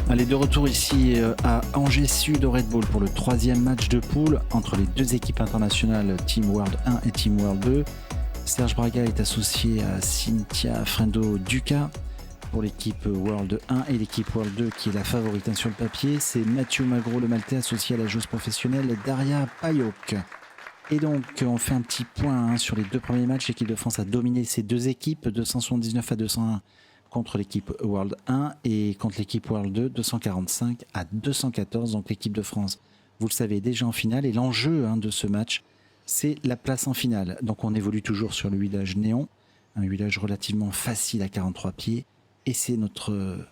Allez, de retour ici à Angers Sud au Red Bull pour le troisième match de poule entre les deux équipes internationales Team World 1 et Team World 2. Serge Braga est associé à Cynthia Frendo-Ducas pour l'équipe World 1 et l'équipe World 2 qui est la favorite sur le papier. C'est Mathieu Magro, le Maltais, associé à la joueuse professionnelle Daria Payok. Et donc on fait un petit point sur les deux premiers matchs. L'équipe de France a dominé ces deux équipes, 279 à 201 contre l'équipe World 1 et contre l'équipe World 2, 245 à 214. Donc l'équipe de France, vous le savez, est déjà en finale. Et l'enjeu de ce match, c'est la place en finale. Donc on évolue toujours sur le huilage néon, un huilage relativement facile à 43 pieds. Et c'est notre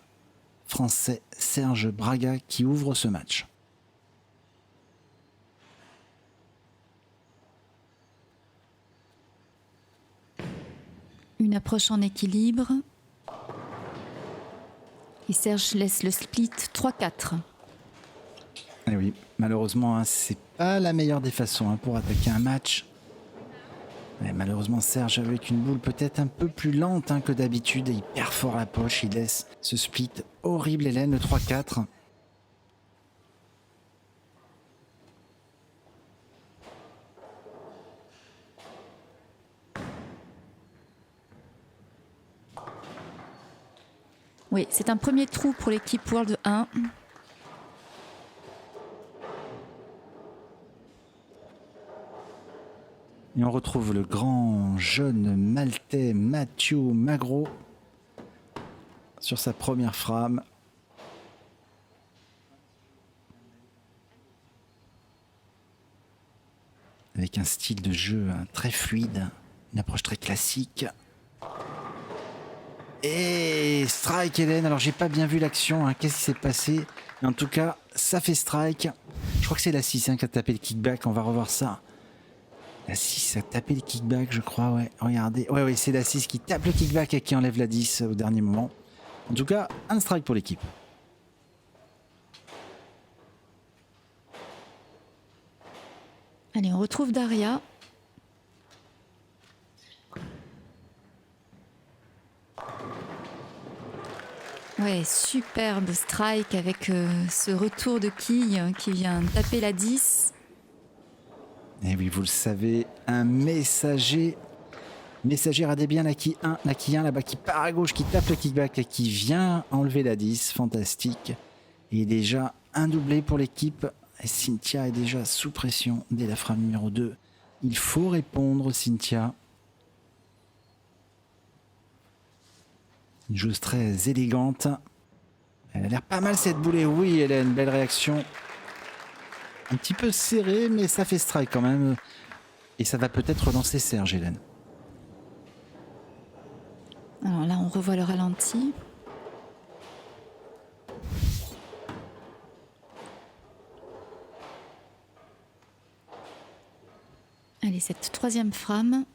Français Serge Braga qui ouvre ce match. Une approche en équilibre. Et Serge laisse le split 3-4. Et oui, malheureusement, c'est pas la meilleure des façons pour attaquer un match. Mais malheureusement, Serge, avec une boule peut-être un peu plus lente que d'habitude, il perd fort la poche, il laisse ce split horrible, Hélène, le 3-4. Oui, c'est un premier trou pour l'équipe World 1. Et on retrouve le grand jeune Maltais Mathieu Magro sur sa première frame. Avec un style de jeu très fluide, une approche très classique. Et strike, Hélène. Alors j'ai pas bien vu l'action, qu'est-ce qui s'est passé? Mais en tout cas, ça fait strike. Je crois que c'est la 6 qui a tapé le kickback, on va revoir ça. La 6 a tapé le kickback, je crois, ouais. Regardez. Ouais, c'est la 6 qui tape le kickback et qui enlève la 10 au dernier moment. En tout cas, un strike pour l'équipe. Allez, on retrouve Daria. Ouais, superbe strike avec ce retour de quille qui vient taper la 10. Et oui, vous le savez, un messager radé bien la quille 1, là-bas qui part à gauche, qui tape le kickback et qui vient enlever la 10. Fantastique. Et déjà un doublé pour l'équipe. Et Cynthia est déjà sous pression dès la frame numéro 2. Il faut répondre, Cynthia. Une joueuse très élégante. Elle a l'air pas mal cette boule. Et oui, Hélène, belle réaction. Un petit peu serré, mais ça fait strike quand même. Et ça va peut-être relancer Serge, Hélène. Alors là, on revoit le ralenti. Allez, cette troisième frame.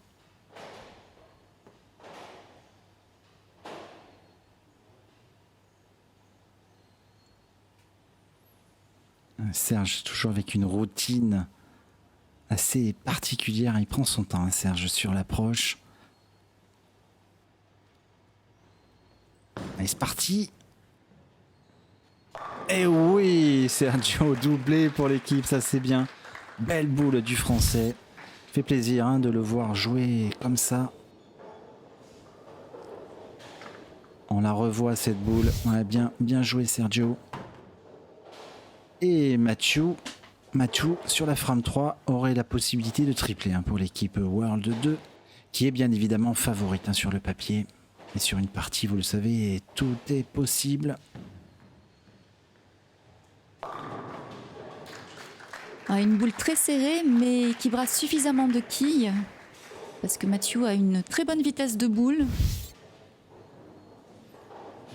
Serge, toujours avec une routine assez particulière. Il prend son temps, Serge, sur l'approche. Allez, c'est parti. Et oui, Sergio doublé pour l'équipe, ça c'est bien. Belle boule du Français. Fait plaisir de le voir jouer comme ça. On la revoit cette boule. Ouais, bien joué, Sergio. Et Mathieu, sur la frame 3, aurait la possibilité de tripler pour l'équipe World 2, qui est bien évidemment favorite sur le papier. Et sur une partie, vous le savez, tout est possible. Une boule très serrée, mais qui brasse suffisamment de quilles, parce que Mathieu a une très bonne vitesse de boule.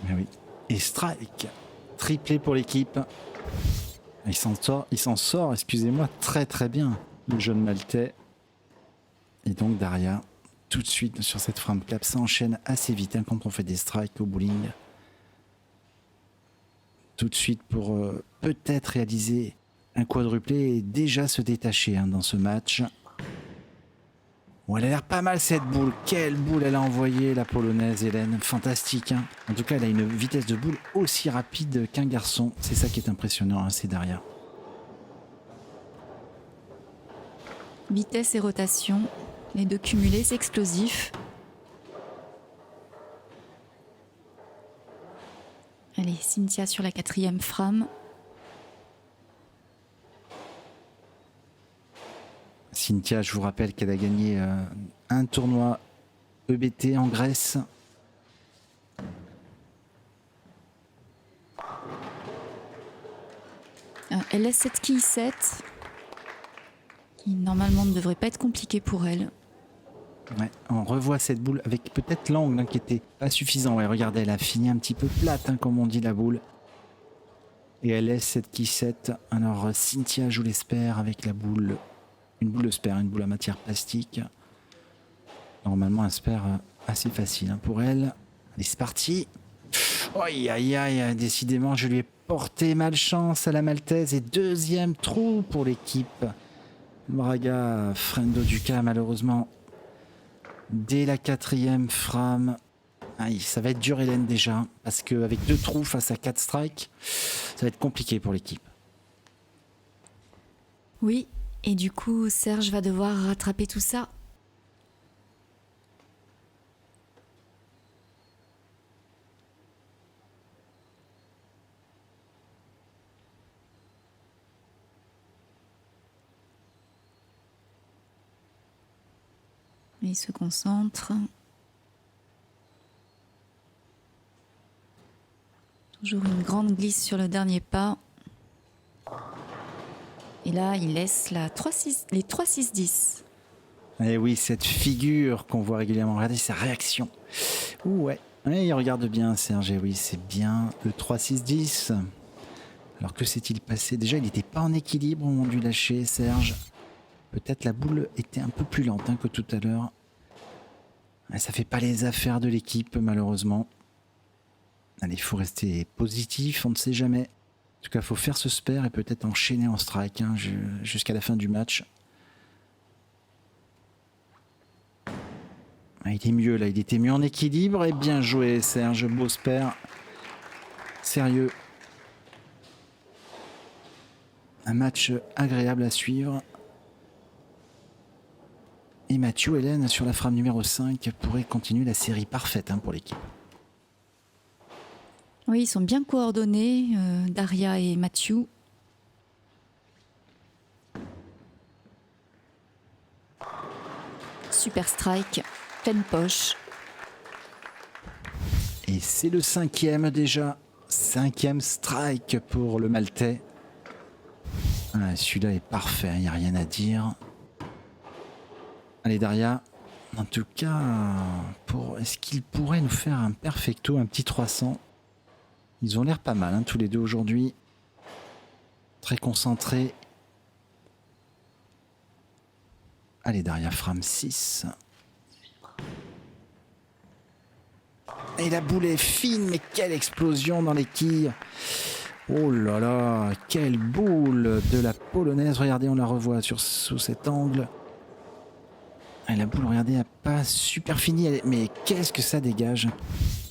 Mais oui. Et strike, triplé pour l'équipe. Il s'en sort, excusez-moi, très très bien, le jeune Maltais. Et donc Daria, tout de suite sur cette frame clap, ça enchaîne assez vite quand on fait des strikes au bowling. Tout de suite pour peut-être réaliser un quadruplé et déjà se détacher dans ce match. Bon, elle a l'air pas mal cette boule. Quelle boule elle a envoyée, la polonaise Hélène. Fantastique. Hein. En tout cas, elle a une vitesse de boule aussi rapide qu'un garçon. C'est ça qui est impressionnant, hein, c'est Daria. Vitesse et rotation, les deux cumulés, c'est explosif. Allez, Cynthia sur la 4e frame. Cynthia, je vous rappelle qu'elle a gagné un tournoi EBT en Grèce. Elle laisse cette quille 7, qui normalement ne devrait pas être compliqué pour elle. Ouais, on revoit cette boule avec peut-être l'angle hein, qui était pas suffisant. Ouais, regardez, elle a fini un petit peu plate, hein, comme on dit la boule. Et elle laisse cette quille 7. Alors Cynthia joue l'espère avec la boule. Une boule de spare, une boule à matière plastique. Normalement un spare assez facile hein, pour elle. Allez, c'est parti. Aïe aïe aïe, décidément je lui ai porté malchance à la maltaise. Et deuxième trou pour l'équipe. Braga Frendo Duca malheureusement. Dès la 4e frame. Aïe, ça va être dur Hélène déjà. Parce qu'avec 2 trous face à 4 strikes, ça va être compliqué pour l'équipe. Oui, et du coup Serge va devoir rattraper tout ça. Il se concentre. Toujours une grande glisse sur le dernier pas. Et là, il laisse les 3-6-10. Et oui, cette figure qu'on voit régulièrement. Regardez sa réaction. Ouh, ouais. Ouais, il regarde bien, Serge. Et oui, c'est bien le 3-6-10. Alors que s'est-il passé? Déjà, il n'était pas en équilibre au moment du lâcher, Serge. Peut-être la boule était un peu plus lente hein, que tout à l'heure. Ça fait pas les affaires de l'équipe, malheureusement. Allez, il faut rester positif, on ne sait jamais. En tout cas, il faut faire ce spare et peut-être enchaîner en strike hein, jusqu'à la fin du match. Ah, il est mieux là, il était mieux en équilibre. Et bien joué, Serge, beau spare. Sérieux. Un match agréable à suivre. Et Mathieu Hélène sur la frame numéro 5 pourrait continuer la série parfaite hein, pour l'équipe. Oui, ils sont bien coordonnés, Daria et Mathieu. Super strike, pleine poche. Et c'est le 5e déjà. 5e strike pour le Maltais. Ah, celui-là est parfait, il n'y a rien à dire. Allez Daria, en tout cas, est-ce qu'il pourrait nous faire un perfecto, un petit 300? Ils ont l'air pas mal, hein, tous les deux aujourd'hui. Très concentrés. Allez Daria, frame 6. Et la boule est fine, mais quelle explosion dans les quilles. Oh là là, quelle boule de la polonaise. Regardez, on la revoit sous cet angle. Et la boule, regardez, n'a pas super fini, mais qu'est-ce que ça dégage.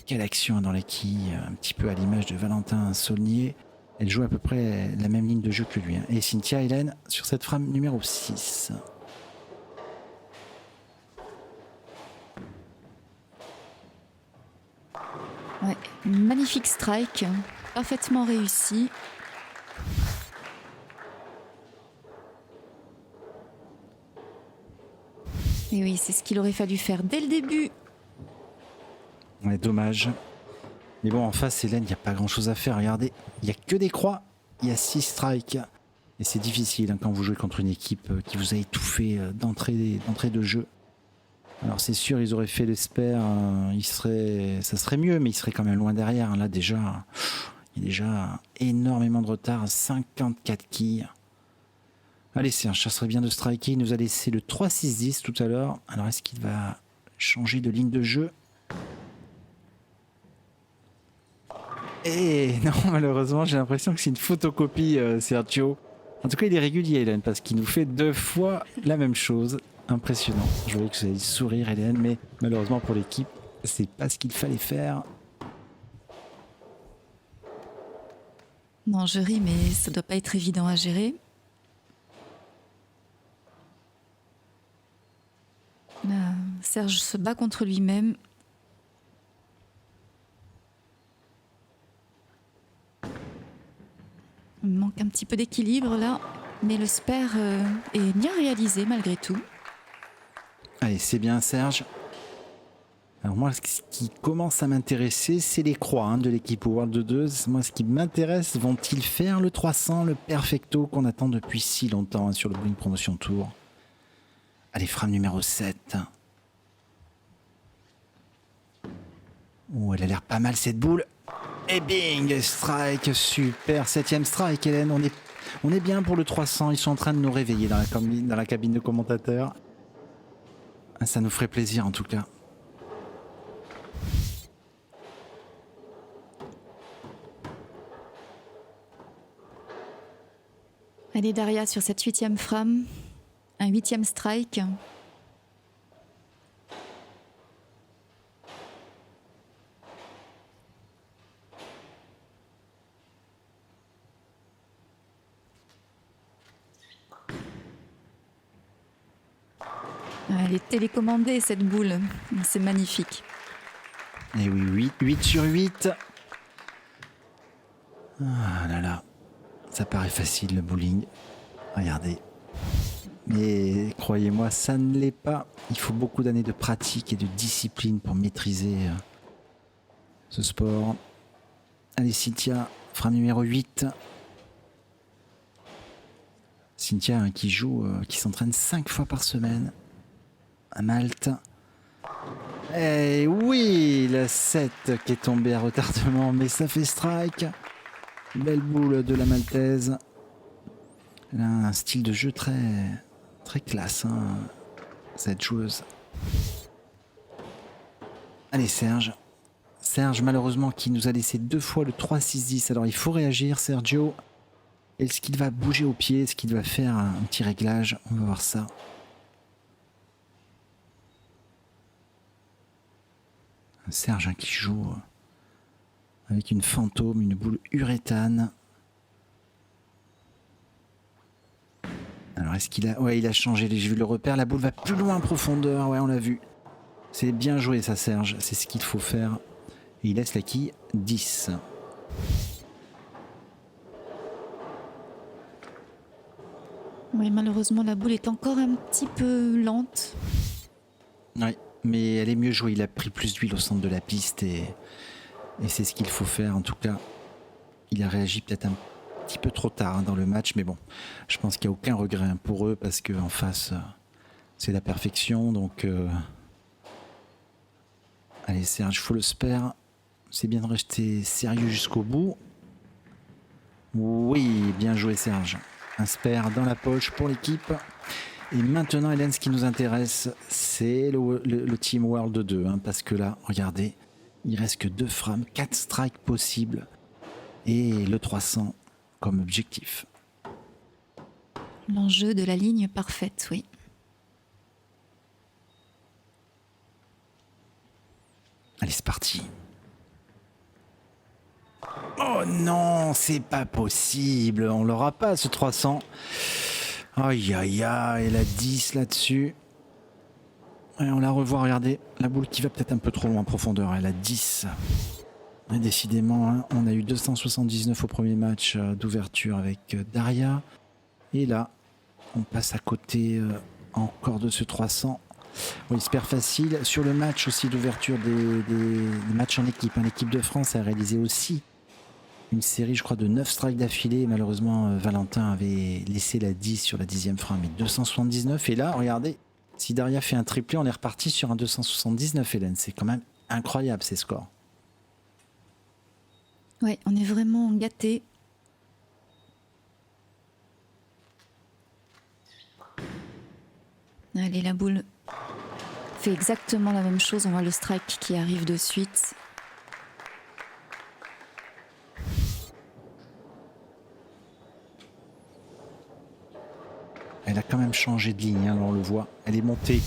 Quelle action dans les quilles, un petit peu à l'image de Valentin Saulnier. Elle joue à peu près la même ligne de jeu que lui. Hein. Et Cynthia Hélène sur cette frame numéro 6. Ouais, magnifique strike, parfaitement réussi. Et oui, c'est ce qu'il aurait fallu faire dès le début. Ouais, dommage. Mais bon, en face, Hélène, il n'y a pas grand-chose à faire. Regardez, il n'y a que des croix. Il y a 6 strikes. Et c'est difficile hein, quand vous jouez contre une équipe qui vous a étouffé d'entrée de jeu. Alors c'est sûr, ils auraient fait l'espère. Ça serait mieux, mais ils seraient quand même loin derrière. Là, déjà, il y a déjà énormément de retard. 54 quilles. Allez, Serge, ça serait bien de striker. Il nous a laissé le 3-6-10 tout à l'heure. Alors, est-ce qu'il va changer de ligne de jeu? Et non, malheureusement, j'ai l'impression que c'est une photocopie, Sergio. En tout cas, il est régulier, Hélène, parce qu'il nous fait 2 fois la même chose. impressionnant. Je voyais que vous allez sourire, Hélène, mais malheureusement pour l'équipe, c'est pas ce qu'il fallait faire. Non, je ris, mais ça doit pas être évident à gérer. Là, Serge se bat contre lui-même. Il manque un petit peu d'équilibre là, mais le spare est bien réalisé malgré tout. Allez, c'est bien Serge. Alors moi, ce qui commence à m'intéresser, c'est les croix de l'équipe World 2. Moi, ce qui m'intéresse, vont-ils faire le 300, le perfecto qu'on attend depuis si longtemps sur le Bowling Promotion Tour? Allez, frame numéro 7. Oh, elle a l'air pas mal cette boule. Et bing, strike, super. 7e strike, Hélène. On est bien pour le 300. Ils sont en train de nous réveiller dans la cabine de commentateurs. Ça nous ferait plaisir en tout cas. Allez Daria sur cette 8e frame, un 8e strike. Elle est télécommandée cette boule, c'est magnifique. Et oui, 8 sur 8. Ah là là. Ça paraît facile le bowling. Regardez. Mais croyez-moi, ça ne l'est pas. Il faut beaucoup d'années de pratique et de discipline pour maîtriser ce sport. Allez Cynthia, frame numéro 8. Cynthia qui joue, qui s'entraîne 5 fois par semaine à Malte. Et oui, la 7 qui est tombée à retardement, mais ça fait strike. Belle boule de la Maltaise. Elle a un style de jeu très classe, cette joueuse. Allez Serge. Serge malheureusement qui nous a laissé 2 fois le 3-6-10. Alors il faut réagir Sergio. Est-ce qu'il va bouger au pied? Est-ce qu'il va faire un petit réglage? On va voir ça. Serge qui joue avec une fantôme, une boule uréthane. Alors est-ce qu'il a... Ouais, il a changé, j'ai vu le repère, la boule va plus loin en profondeur, ouais on l'a vu. C'est bien joué ça Serge, c'est ce qu'il faut faire. Et il laisse la quille 10. Oui, malheureusement la boule est encore un petit peu lente. Oui, mais elle est mieux jouée, il a pris plus d'huile au centre de la piste et c'est ce qu'il faut faire en tout cas. Il a réagi peut-être un petit peu trop tard dans le match, mais bon, je pense qu'il n'y a aucun regret pour eux parce qu'en face, c'est la perfection. Donc, allez Serge, faut le spare. C'est bien de rester sérieux jusqu'au bout. Oui, bien joué Serge. Un spare dans la poche pour l'équipe. Et maintenant, Hélène, ce qui nous intéresse, c'est le Team World 2. Parce que là, regardez, il reste que 2 frames, 4 strikes possibles. Et le 300 comme objectif. L'enjeu de la ligne parfaite, oui. Allez, c'est parti. Oh non, c'est pas possible. On l'aura pas ce 300. Aïe aïe aïe, elle a 10 là-dessus. Et on la revoit, regardez. La boule qui va peut-être un peu trop loin en profondeur. Elle a 10. Et décidément, on a eu 279 au premier match d'ouverture avec Daria. Et là, on passe à côté encore de ce 300. Oui, super facile. Sur le match aussi d'ouverture des matchs en équipe. L'équipe de France a réalisé aussi une série, je crois, de 9 strikes d'affilée. Malheureusement, Valentin avait laissé la 10 sur la 10e frame. Et 279. Et là, regardez, si Daria fait un triplé, on est reparti sur un 279, Hélène. C'est quand même incroyable ces scores. Ouais, on est vraiment gâtés. Allez, la boule fait exactement la même chose. On voit le strike qui arrive de suite. elle a quand même changé de ligne, on le voit. Elle est montée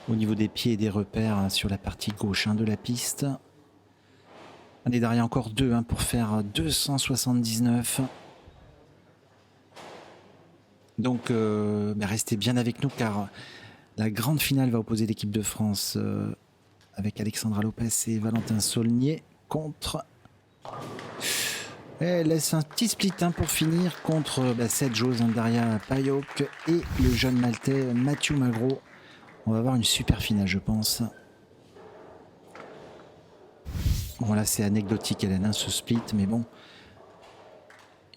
au niveau des pieds et des repères sur la partie gauche de la piste. On est derrière encore 2 pour faire 279. Donc restez bien avec nous car la grande finale va opposer l'équipe de France avec Alexandra Lopez et Valentin Saulnier contre... Elle laisse un petit split pour finir contre cette joueuse Daria Payok et le jeune maltais Mathieu Magro. On va avoir une super finale, je pense. Bon, là c'est anecdotique, Hélène, ce split, mais bon.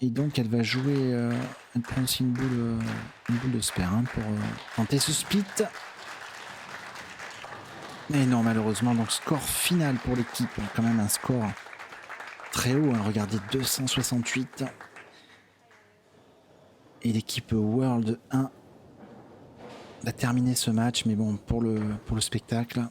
Et donc elle va jouer, elle prend aussi une boule de spare pour tenter ce split. Mais non, malheureusement, donc score final pour l'équipe, quand même un score très haut, regardez, 268. Et l'équipe World 1 va terminer ce match, mais bon, pour le spectacle.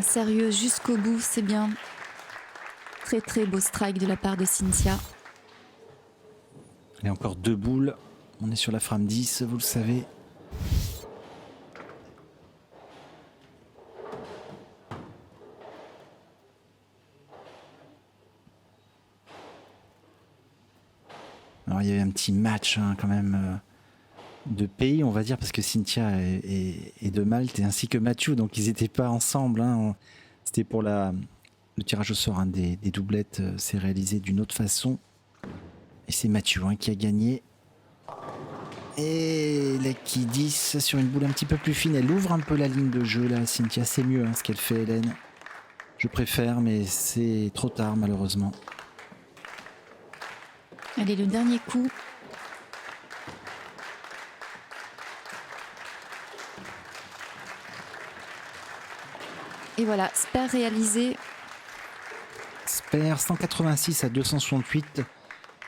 Sérieuse jusqu'au bout, c'est bien. Très très beau strike de la part de Cynthia. Il y a encore 2 boules. On est sur la frame 10, vous le savez. Alors il y avait un petit match quand même de pays, on va dire, parce que Cynthia est de Malte et ainsi que Mathieu, donc ils n'étaient pas ensemble. C'était pour le tirage au sort des doublettes, c'est réalisé d'une autre façon. Et c'est Mathieu qui a gagné. Et Lucky 10 sur une boule un petit peu plus fine. Elle ouvre un peu la ligne de jeu là, Cynthia. C'est mieux ce qu'elle fait, Hélène. Je préfère, mais c'est trop tard malheureusement. Allez, le dernier coup. Et voilà, spare réalisé. Spare 186 à 268.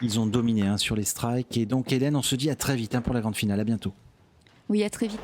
Ils ont dominé sur les strikes. Et donc Hélène, on se dit à très vite pour la grande finale. À bientôt. Oui, à très vite.